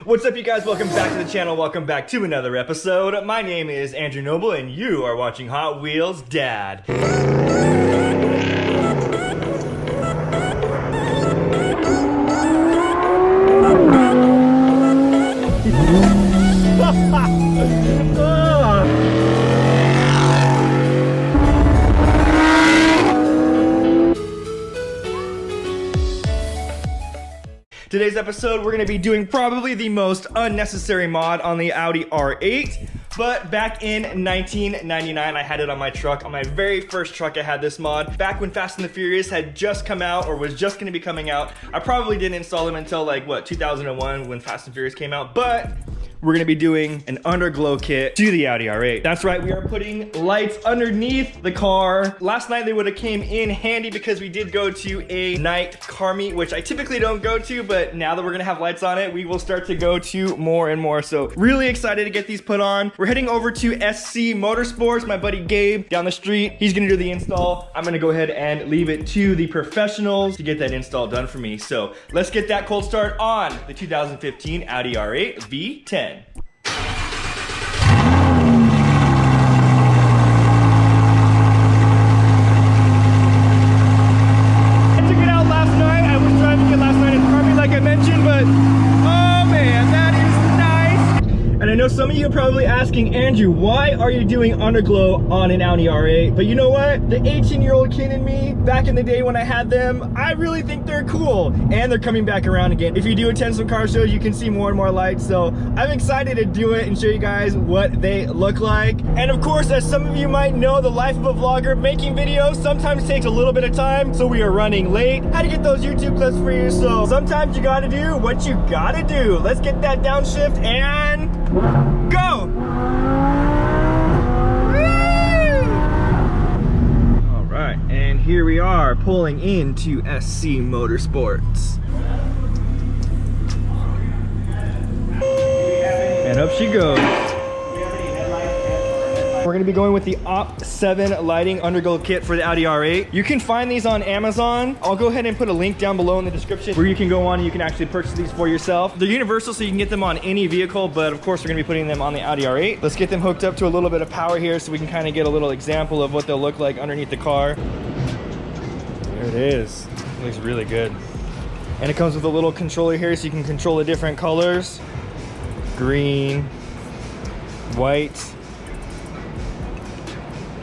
What's up, you guys? Welcome back to the channel. Welcome back to another episode. My name is Andrew Noble, and you are watching Hot Wheels Dad. Today's episode, we're going to be doing probably the most unnecessary mod on the Audi R8. But back in 1999, I had it on my truck. On my very first truck, I had this mod. Back when Fast and the Furious had just come out, or was just going to be coming out. I probably didn't install them until like, what, 2001 when Fast and Furious came out. But we're gonna be doing an underglow kit to the Audi R8. That's right, we are putting lights underneath the car. Last night they would have came in handy because we did go to a night car meet, which I typically don't go to, but now that we're gonna have lights on it, we will start to go to more and more. So really excited to get these put on. We're heading over to SC Motorsports, my buddy Gabe down the street. He's gonna do the install. I'm gonna go ahead and leave it to the professionals to get that install done for me. So let's get that cold start on the 2015 Audi R8 V10. I know some of you are probably asking, Andrew, why are you doing underglow on an Audi R8? But you know what? The 18-year-old kid in me, back in the day when I had them, I really think they're cool. And they're coming back around again. If you do attend some car shows, you can see more and more lights. So I'm excited to do it and show you guys what they look like. And of course, as some of you might know, the life of a vlogger, making videos sometimes takes a little bit of time. So we are running late. How to get those YouTube clips for you. So sometimes you gotta do what you gotta do. Let's get that downshift and go! Woo! All right, and here we are pulling into SC Motorsports. And up she goes. We're gonna be going with the Op 7 lighting underglow kit for the Audi R8. You can find these on Amazon. I'll go ahead and put a link down below in the description where you can go on and you can actually purchase these for yourself. They're universal, so you can get them on any vehicle, but of course we're gonna be putting them on the Audi R8. Let's get them hooked up to a little bit of power here so we can kind of get a little example of what they'll look like underneath the car. There it is. It looks really good. And it comes with a little controller here so you can control the different colors. Green, white,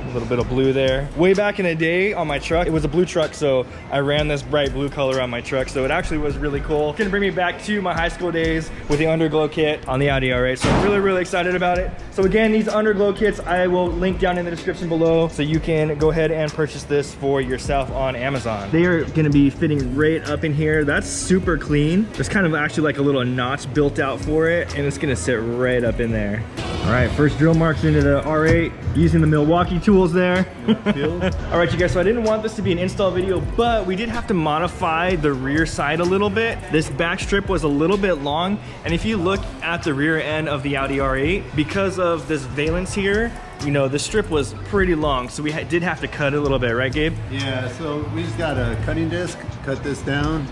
a little bit of blue there. Way back in the day on my truck, it was a blue truck, so I ran this bright blue color on my truck, so it actually was really cool. It's gonna bring me back to my high school days with the underglow kit on the Audi R8, so I'm really excited about it. So again, these underglow kits I will link down in the description below, so you can go ahead and purchase this for yourself on Amazon. They are gonna be fitting right up in here. That's super clean. There's kind of actually like a little notch built out for it, and it's gonna sit right up in there. All right, first drill marks into the R8 using the Milwaukee tools there. All right, you guys, so I didn't want this to be an install video, but we did have to modify the rear side a little bit. This back strip was a little bit long, and if you look at the rear end of the Audi R8, because of this valence here, you know, the strip was pretty long, so we did have to cut it a little bit, right, Gabe? Yeah, so we just got a cutting disc, cut this down,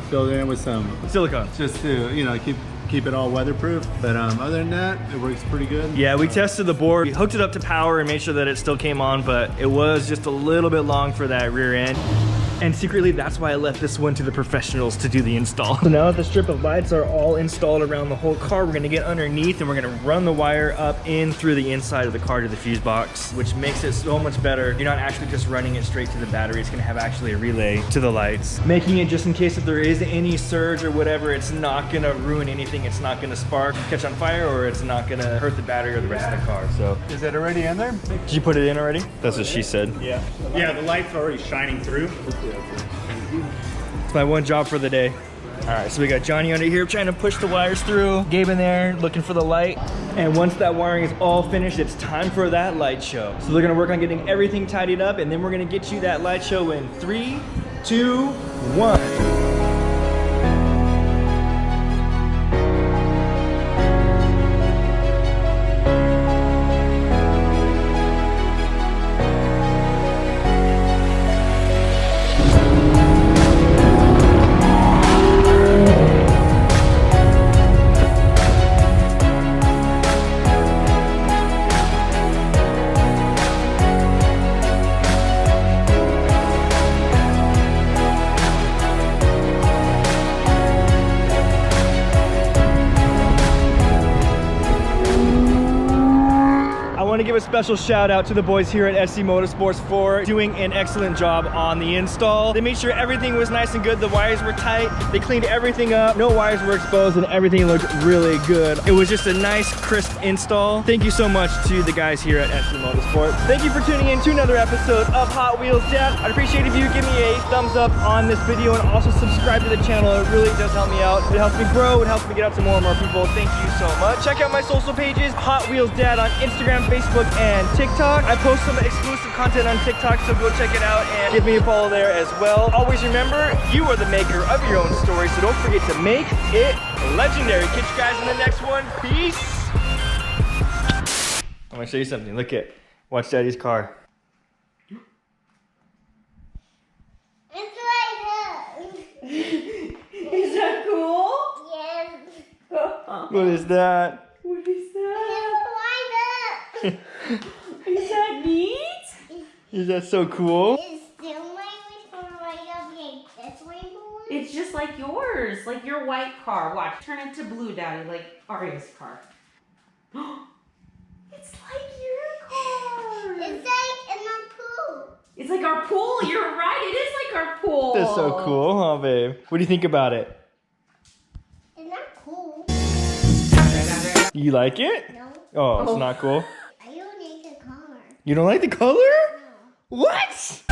filled it in with some silicone, just to, you know, keep it all weatherproof. But other than that, it works pretty good. Yeah, we tested the board, we hooked it up to power and made sure that it still came on, but it was just a little bit long for that rear end. And secretly, that's why I left this one to the professionals to do the install. So now that the strip of lights are all installed around the whole car, we're gonna get underneath and we're gonna run the wire up in through the inside of the car to the fuse box, which makes it so much better. You're not actually just running it straight to the battery. It's gonna have actually a relay to the lights, making it just in case if there is any surge or whatever, it's not gonna ruin anything. It's not gonna spark, catch on fire, or it's not gonna hurt the battery or the rest of the car. So, is it already in there? Did you put it in already? That's what she said. Yeah. Yeah, the light's already shining through. It's my one job for the day. All right, so we got Johnny under here trying to push the wires through. Gabe in there looking for the light. And once that wiring is all finished, it's time for that light show. So they're gonna work on getting everything tidied up, and then we're gonna get you that light show in 3, 2, 1. special shout out to the boys here at SC Motorsports for doing an excellent job on the install. They made sure everything was nice and good. The wires were tight. They cleaned everything up. No wires were exposed and everything looked really good. It was just a nice, crisp install. Thank you so much to the guys here at SC Motorsports. Thank you for tuning in to another episode of Hot Wheels Dad. I'd appreciate if you give me a thumbs up on this video and also subscribe to the channel. It really does help me out. It helps me grow. It helps me get out to more and more people. Thank you so much. Check out my social pages, Hot Wheels Dad on Instagram, Facebook, and TikTok. I post some exclusive content on TikTok, so go check it out and give me a follow there as well. Always remember, you are the maker of your own story, so don't forget to make it legendary. Catch you guys in the next one. Peace. I'm gonna show you something. Look at, watch Daddy's car. It's like Is that cool? yes. What is that? What is that? It's Is that neat? Is that so cool? It's still my right up here. That's rainbow. It's just like yours, like your white car. Watch, turn it to blue, Daddy, like Aria's car. It's like your car. It's like in the pool. It's like our pool. You're right. It is like our pool. That's so cool, huh, babe? What do you think about it? It's not cool. You like it? No. Oh, it's not cool. I don't need the color. You don't like the color? No. What?